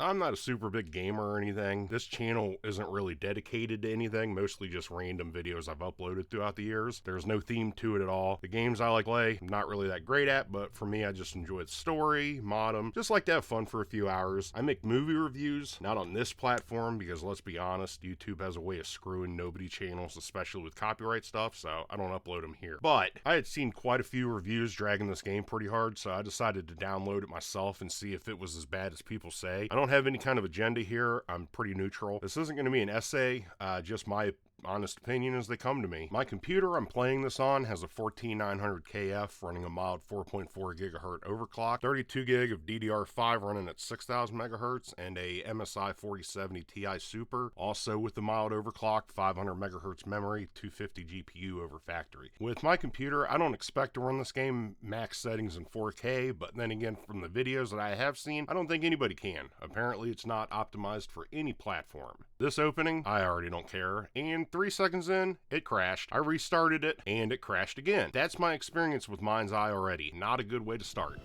I'm not a super big gamer or anything. This channel isn't really dedicated to anything, mostly just random videos I've uploaded throughout the years. There's no theme to it at all. The games I like to play, I'm not really that great at, but for me, I just enjoy the story, mod them, just like to have fun for a few hours. I make movie reviews, not on this platform, because let's be honest, YouTube has a way of screwing nobody channels, especially with copyright stuff, so I don't upload them here. But I had seen quite a few reviews dragging this game pretty hard, so I decided to download it myself and see if it was as bad as people say. I don't have any kind of agenda here. I'm pretty neutral. This isn't going to be an essay, just my honest opinion as they come to me. My computer I'm playing this on has a 14900KF running a mild 4.4 gigahertz overclock, 32 gig of DDR5 running at 6000 megahertz, and a MSI 4070 Ti Super, also with the mild overclock, 500 megahertz memory, 250 GPU over factory. With my computer, I don't expect to run this game max settings in 4K, but then again, from the videos that I have seen, I don't think anybody can. Apparently, it's not optimized for any platform. This opening, I already don't care, and 3 seconds in, it crashed. I restarted it, and it crashed again. That's my experience with Mindseye already. Not a good way to start.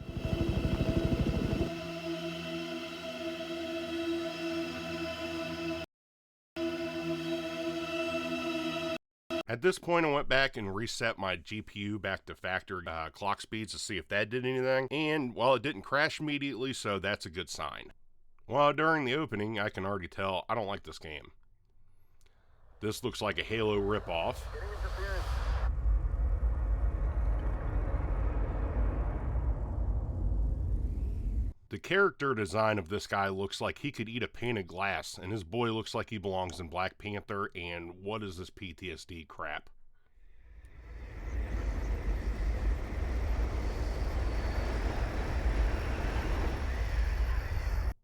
At this point, I went back and reset my GPU back to factory clock speeds to see if that did anything, and, well, it didn't crash immediately, so that's a good sign. Well, during the opening, I can already tell I don't like this game. This looks like a Halo ripoff. The character design of this guy looks like he could eat a pane of glass, and his boy looks like he belongs in Black Panther, and what is this PTSD crap?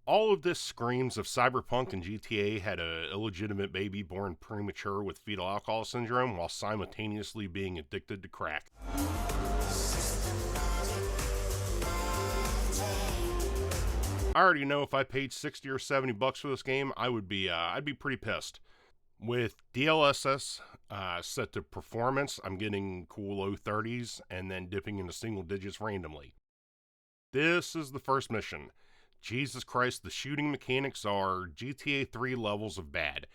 All of this screams if Cyberpunk and GTA had an illegitimate baby born premature with fetal alcohol syndrome while simultaneously being addicted to crack. I already know if I paid 60 or 70 bucks for this game, I'd be pretty pissed. With DLSS set to performance, I'm getting cool low 30s and then dipping into single digits randomly. This is the first mission. Jesus Christ, the shooting mechanics are GTA 3 levels of bad.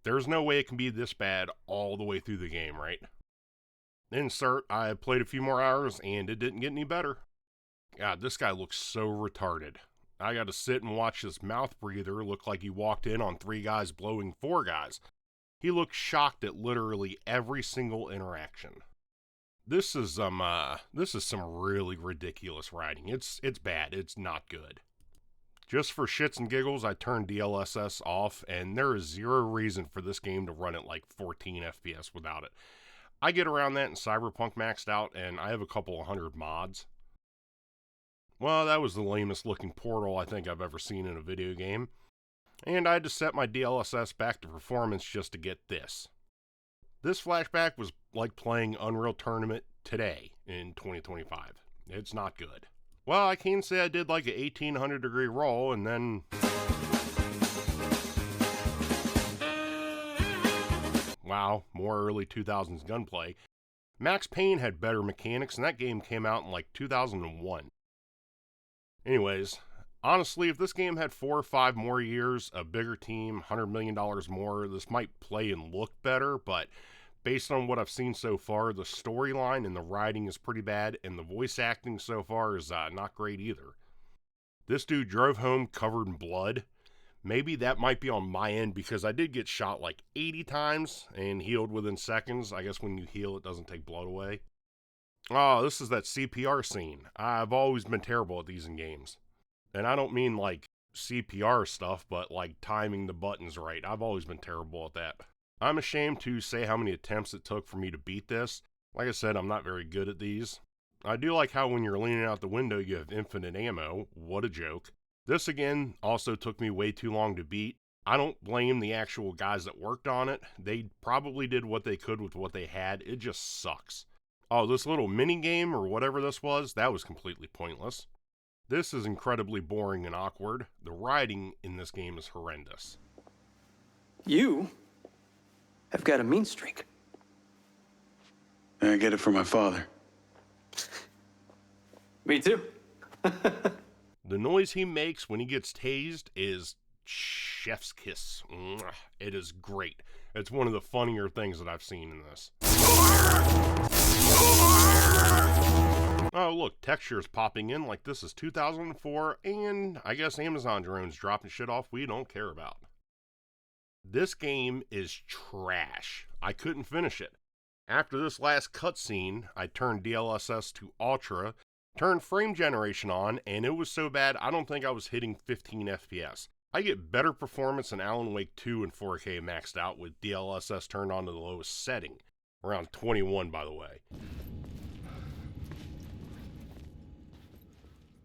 There's no way it can be this bad all the way through the game, right? Insert, I played a few more hours and it didn't get any better. God, this guy looks so retarded. I gotta sit and watch this mouth breather look like he walked in on 3 guys blowing 4 guys. He looks shocked at literally every single interaction. This is some really ridiculous writing. It's bad. It's not good. Just for shits and giggles, I turned DLSS off, and there is zero reason for this game to run at like 14 FPS without it. I get around that in Cyberpunk maxed out, and I have a couple of hundred mods. Well, that was the lamest looking portal I think I've ever seen in a video game. And I had to set my DLSS back to performance just to get this. This flashback was like playing Unreal Tournament today in 2025. It's not good. Well, I can say I did like an 1800 degree roll and then... Wow, more early 2000s gunplay. Max Payne had better mechanics and that game came out in like 2001. Anyways, honestly, if this game had 4 or 5 more years, a bigger team, $100 million more, this might play and look better, but based on what I've seen so far, the storyline and the writing is pretty bad, and the voice acting so far is not great either. This dude drove home covered in blood. Maybe that might be on my end because I did get shot like 80 times and healed within seconds. I guess when you heal, it doesn't take blood away. Oh, this is that CPR scene. I've always been terrible at these in games. And I don't mean like CPR stuff, but like timing the buttons right. I've always been terrible at that. I'm ashamed to say how many attempts it took for me to beat this. Like I said, I'm not very good at these. I do like how when you're leaning out the window, you have infinite ammo. What a joke. This again also took me way too long to beat. I don't blame the actual guys that worked on it. They probably did what they could with what they had. It just sucks. Oh, this little mini game or whatever this was, that was completely pointless. This is incredibly boring and awkward. The writing in this game is horrendous. You have got a mean streak. I get it from my father. Me too. The noise he makes when he gets tased is chef's kiss. Mwah. It is great. It's one of the funnier things that I've seen in this. Oh, look, textures popping in like this is 2004, and I guess Amazon drones dropping shit off we don't care about. This game is trash. I couldn't finish it. After this last cutscene, I turned DLSS to Ultra, turned frame generation on, and it was so bad I don't think I was hitting 15 FPS. I get better performance than Alan Wake 2 in 4K maxed out with DLSS turned on to the lowest setting. Around 21, by the way.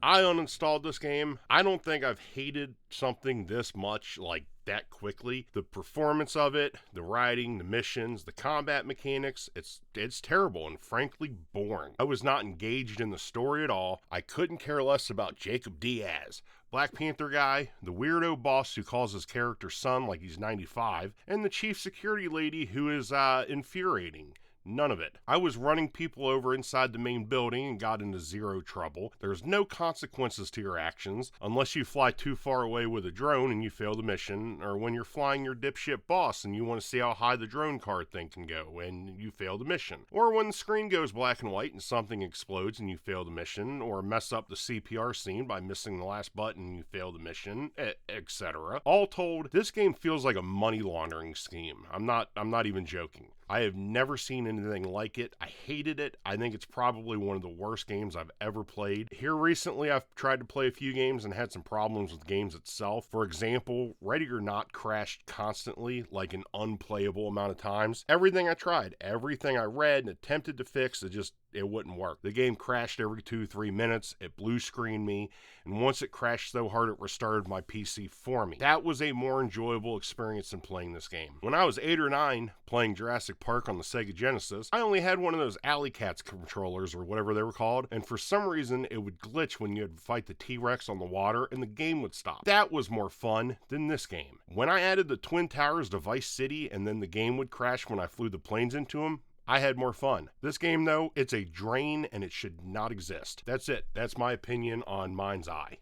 I uninstalled this game. I don't think I've hated something this much, like that quickly. The performance of it, the writing, the missions, the combat mechanics, it's terrible and frankly boring. I was not engaged in the story at all. I couldn't care less about Jacob Diaz, Black Panther guy, the weirdo boss who calls his character son like he's 95, and the chief security lady who is infuriating. None of it. I was running people over inside the main building and got into zero trouble. There's no consequences to your actions unless you fly too far away with a drone and you fail the mission, or when you're flying your dipshit boss and you want to see how high the drone card thing can go and you fail the mission, or when the screen goes black and white and something explodes and you fail the mission, or mess up the CPR scene by missing the last button and you fail the mission, etc. All told, this game feels like a money laundering scheme. I'm not even joking. I have never seen anything like it. I hated it. I think it's probably one of the worst games I've ever played. Here recently, I've tried to play a few games and had some problems with games itself. For example, Ready or Not crashed constantly, like an unplayable amount of times. Everything I tried, everything I read and attempted to fix, it wouldn't work. The game crashed every 2-3 minutes. It blue screened me, and once it crashed so hard it restarted my PC for me. That was a more enjoyable experience than playing this game. When I was 8 or 9 playing Jurassic Park on the Sega Genesis, I only had one of those Alley Cats controllers or whatever they were called, and for some reason it would glitch when you had to fight the T-Rex on the water and the game would stop. That was more fun than this game. When I added the Twin Towers to Vice City and then the game would crash when I flew the planes into them, I had more fun. This game, though, it's a drain and it should not exist. That's it. That's my opinion on Mindseye.